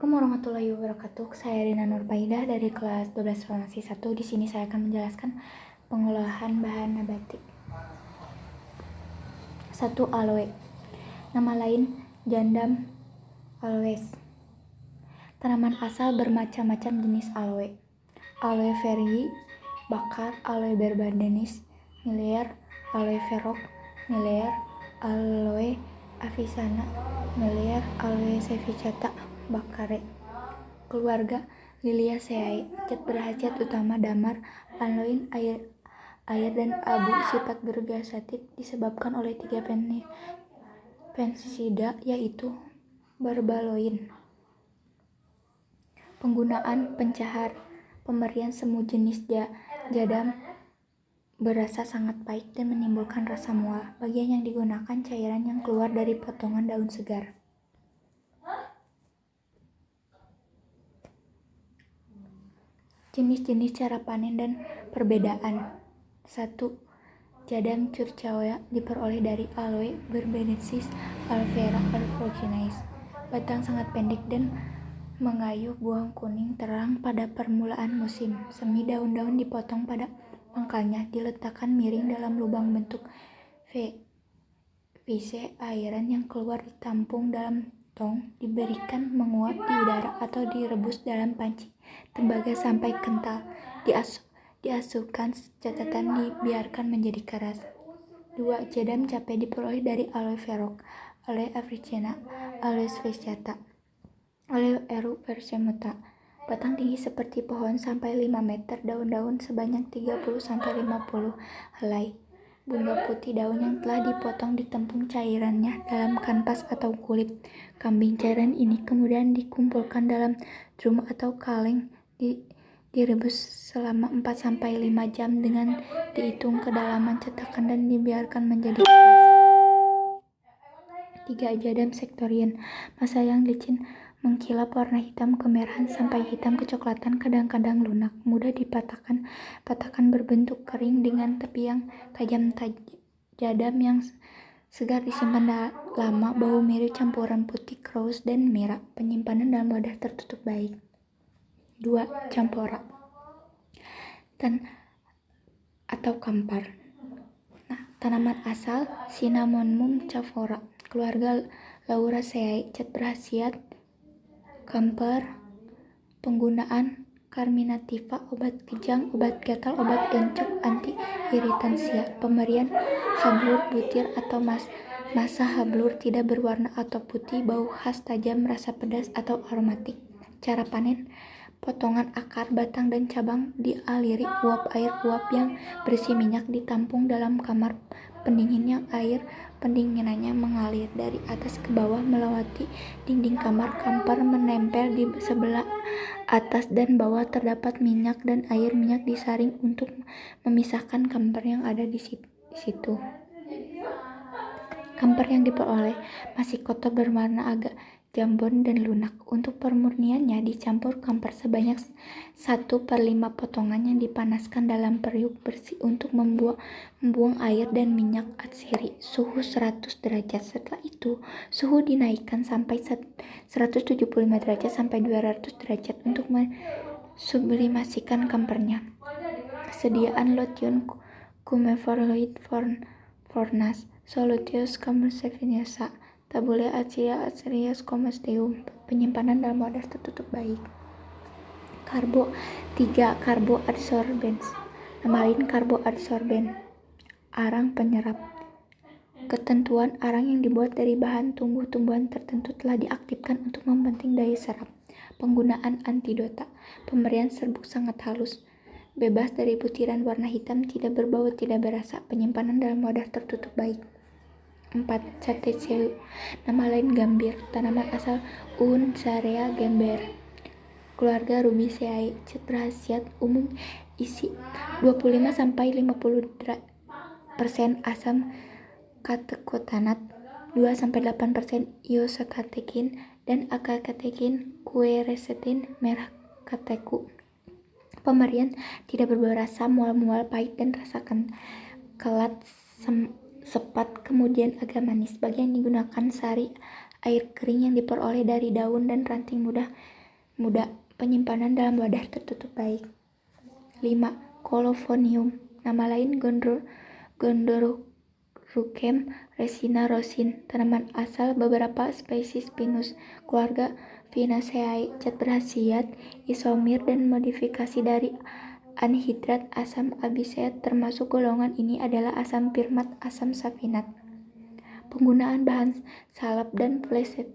Assalamualaikum warahmatullahi wabarakatuh. Saya Rina Nurpaidah dari kelas 12 Farmasi 1. Di sini saya akan menjelaskan pengolahan bahan nabati. 1. Aloe. Nama lain Jandam aloes. Tanaman asal bermacam-macam jenis aloe. Aloe veryi, bakar, aloe berbandenis, miliar, aloe verok, miliar, aloe avisana, miliar, aloe sevicata, bakare. Keluarga Liliaceae. Zat berhasiat utama damar, anoin, air dan abu. Sifat bergasatif disebabkan oleh 3 pestisida, yaitu barbaloin. Penggunaan pencahar. Pemberian semu jenis jadam berasa sangat pahit dan menimbulkan rasa mual. Bagian yang digunakan cairan yang keluar dari potongan daun segar. Jenis-jenis cara panen dan perbedaan. 1. Jadam curcauea diperoleh dari Aloe berbenensis alvera ferruginea. Batang sangat pendek dan mengayuh, buah kuning terang pada permulaan musim. Semi daun-daun dipotong pada pangkalnya, diletakkan miring dalam lubang bentuk vise. Airan yang keluar ditampung dalam tong, diberikan menguap di udara atau direbus dalam panci tembaga sampai kental. Diasuhkan catatan dibiarkan menjadi keras. 2. Jadam capei diperoleh dari Aloe verok, Aloe africana, Aloe sveciata, Aloe eruversemuta. Batang tinggi seperti pohon sampai 5 meter, daun-daun sebanyak 30-50 helai. Bunga putih, daun yang telah dipotong ditempung cairannya dalam kanvas atau kulit kambing. Cairan ini kemudian dikumpulkan dalam drum atau kaleng, direbus selama 4-5 jam dengan dihitung kedalaman cetakan dan dibiarkan menjadi keras. 3. Jadam sektorian. Masa yang licin, mengkilap, warna hitam kemerahan sampai hitam kecoklatan, kadang-kadang lunak, mudah dipatahkan. Patakan berbentuk kering dengan tepi yang tajam. Jadam yang segar disimpan lama, bau mirip campuran putih, krous, dan merah. Penyimpanan dalam wadah tertutup baik. 2. Campora atau kampar. Tanaman asal Cinnamomum camphora, keluarga Lauraceae. Zat berhasiat kampar. Penggunaan carminativa, obat kejang, obat gatal, obat encok, anti iritansia. Pemberian hablur butir atau massa hablur, tidak berwarna atau putih, bau khas tajam, rasa pedas atau aromatik. Cara panen. Potongan akar, batang, dan cabang dialiri uap air. Uap yang berisi minyak ditampung dalam kamar pendingin yang air pendinginannya mengalir dari atas ke bawah melewati dinding kamar. Kampar menempel di sebelah atas dan bawah. Terdapat minyak dan air. Minyak disaring untuk memisahkan kampar yang ada di situ. Kampar yang diperoleh masih kotor, berwarna agak jambon dan lunak. Untuk pemurniannya, dicampur kampar sebanyak 1/5 potongan yang dipanaskan dalam periuk bersih untuk membuang air dan minyak atsiri. Suhu 100 derajat. Setelah itu, suhu dinaikkan sampai 175 derajat sampai 200 derajat untuk mensublimasikan kamparnya. Sediaan lotion Cumeforloid fornas, Solutius camusevinosa, Tabula acea acerius comestium. Penyimpanan dalam wadah tertutup baik. 3. Karboadsorbens. Nama lain karboadsorben, arang penyerap. Ketentuan arang yang dibuat dari bahan tumbuh-tumbuhan tertentu telah diaktifkan untuk membentuk daya serap. Penggunaan antidota. Pemberian serbuk sangat halus, bebas dari butiran warna hitam, tidak berbau, tidak berasa. Penyimpanan dalam wadah tertutup baik. 4. Catecheu. Nama lain gambir, tanaman asal Unzarea gamber, keluarga Rubiaceae. Zat berhasiat umum, isi 25-50% asam katekotanat, 2-8% iosakatekin dan akakatekin, quercetin, merah kateku. Pemberian tidak berbau rasa, mual-mual, pahit, dan rasa kelat sepat, kemudian agak manis. Bagian digunakan sari air kering yang diperoleh dari daun dan ranting muda. Penyimpanan dalam wadah tertutup baik. 5. Colophonium, nama lain Gondorucum resina rosin, tanaman asal beberapa spesies pinus, keluarga Vinaceae, cat berkhasiat isomir dan modifikasi dari anhidrat asam abiset, termasuk golongan ini adalah asam firmat, asam safinat. Penggunaan bahan salep dan plester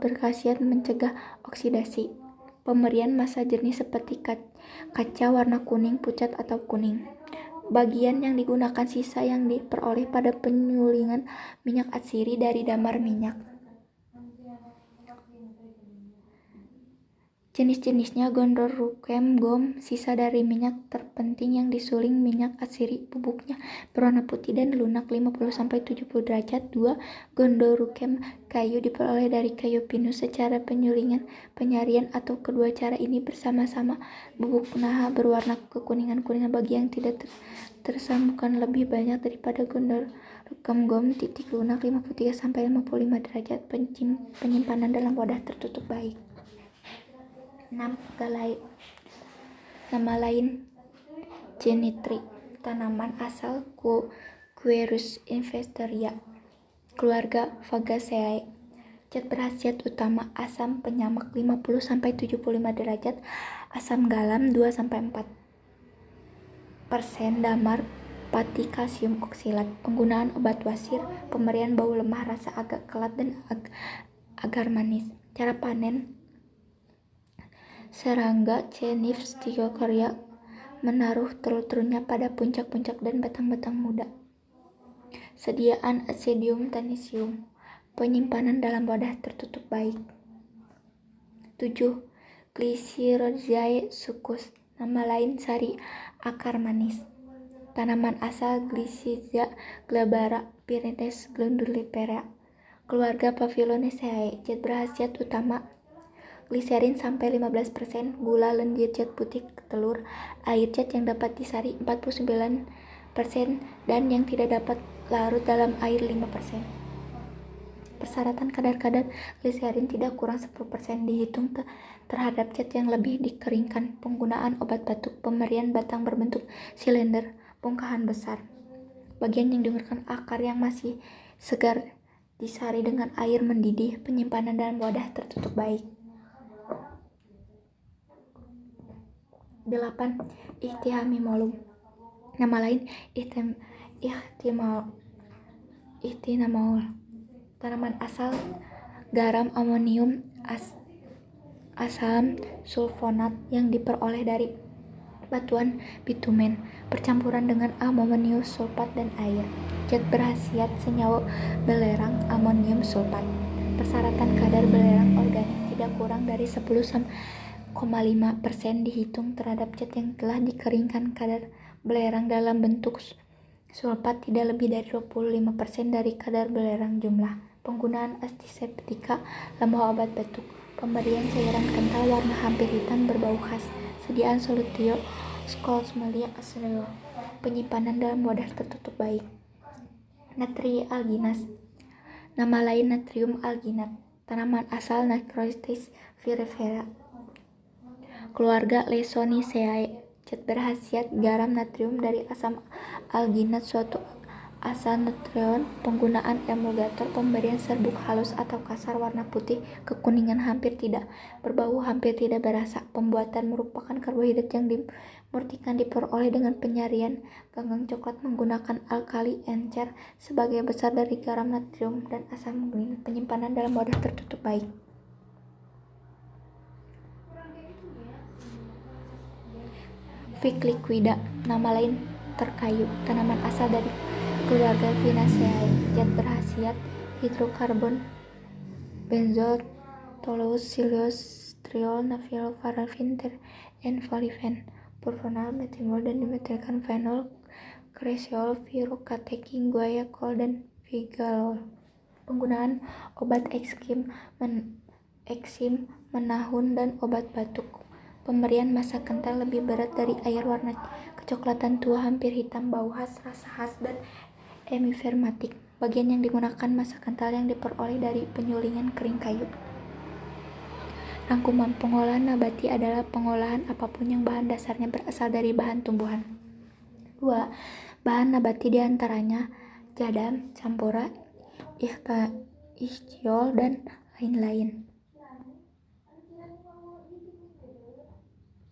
berkhasiat mencegah oksidasi. Pemberian massa jernih seperti kaca warna kuning, pucat, atau kuning. Bagian yang digunakan sisa yang diperoleh pada penyulingan minyak atsiri dari damar minyak. Jenis-jenisnya Gondorucum gum, sisa dari minyak terpenting yang disuling minyak atsiri, bubuknya berwarna putih dan lunak 50-70 derajat. 2. Gondorucum kayu, diperoleh dari kayu pinus secara penyarian atau kedua cara ini bersama-sama. Bubuk naha berwarna kekuningan-kuningan bagi yang tidak tersambungkan lebih banyak daripada Gondorucum gum. Titik lunak 53-55 derajat. Penyimpanan dalam wadah tertutup baik. 6. Galai, nama lain Genitri, tanaman asal Quercus infestoria, keluarga Fagaceae, cat berkhasiat utama asam penyamak 50-75 derajat, asam galam 2-4%, damar pati kalsium oksilat. Penggunaan obat wasir, pemberian bau lemah, rasa agak kelat dan agar manis. Cara panen, serangga Chenipes stigocaria menaruh telur-telurnya pada puncak-puncak dan batang-batang muda. Sediaan Ascedium tanisium. Penyimpanan dalam wadah tertutup baik. 7. Glycyrrhizae succus, nama lain sari akar manis, tanaman asal Glycyrrhiza glabra Pinus glandulifera, keluarga Paphilonaceae, zat berkhasiat utama gliserin sampai 15%, gula lendir, zat putih telur, air zat yang dapat disari 49%, dan yang tidak dapat larut dalam air 5%. Persyaratan kadar gliserin tidak kurang 10% dihitung terhadap zat yang lebih dikeringkan. Penggunaan obat batuk, pemberian batang berbentuk silinder, bongkahan besar. Bagian yang digunakan akar yang masih segar disari dengan air mendidih. Penyimpanan dalam wadah tertutup baik. 8. Ichthyanamum, nama lain Ichthyanamum, tanaman asal garam amonium asam sulfonat yang diperoleh dari batuan bitumen, percampuran dengan amonium sulfat dan air. Zat berkhasiat senyawa belerang amonium sulfat. Persyaratan kadar belerang organik tidak kurang dari 10,5% dihitung terhadap zat yang telah dikeringkan. Kadar belerang dalam bentuk sulfat tidak lebih dari 25% dari kadar belerang jumlah. Penggunaan antiseptika, lambah obat batuk, pemberian cairan kental warna hampir hitam berbau khas. Sediaan solutio Scholzmelia acero. Penyimpanan dalam wadah tertutup baik. Natrialginas, nama lain natrium alginat, tanaman asal Necrotis virifera, keluarga Lysoniceae, zat berkhasiat garam natrium dari asam alginat suatu asal neutron. Penggunaan emulgator, pemberian serbuk halus atau kasar warna putih kekuningan hampir tidak berbau, hampir tidak berasa. Pembuatan merupakan karbohidrat yang dimurnikan diperoleh dengan penyarian ganggang coklat menggunakan alkali encer sebagai besar dari garam natrium dan asam alginat. Penyimpanan dalam wadah tertutup baik. Vic liquida, nama lain terkayu, tanaman asal dari keluarga Vinaceae, zat berkhasiat hidrokarbon benzol toluus silyos triol nafil parafin enfalifen purfonal metimol dan dimetilkan fenol kreseol virokateki guaiacol dan vigalol. Penggunaan obat eksim menahun dan obat batuk. Pemberian massa kental lebih berat dari air, warna kecoklatan tua hampir hitam, bau khas, rasa khas, dan hemifermatik. Bagian yang digunakan massa kental yang diperoleh dari penyulingan kering kayu. Rangkuman pengolahan nabati adalah pengolahan apapun yang bahan dasarnya berasal dari bahan tumbuhan. 2. Bahan nabati diantaranya jadam, campura, ikhtiol, dan lain-lain.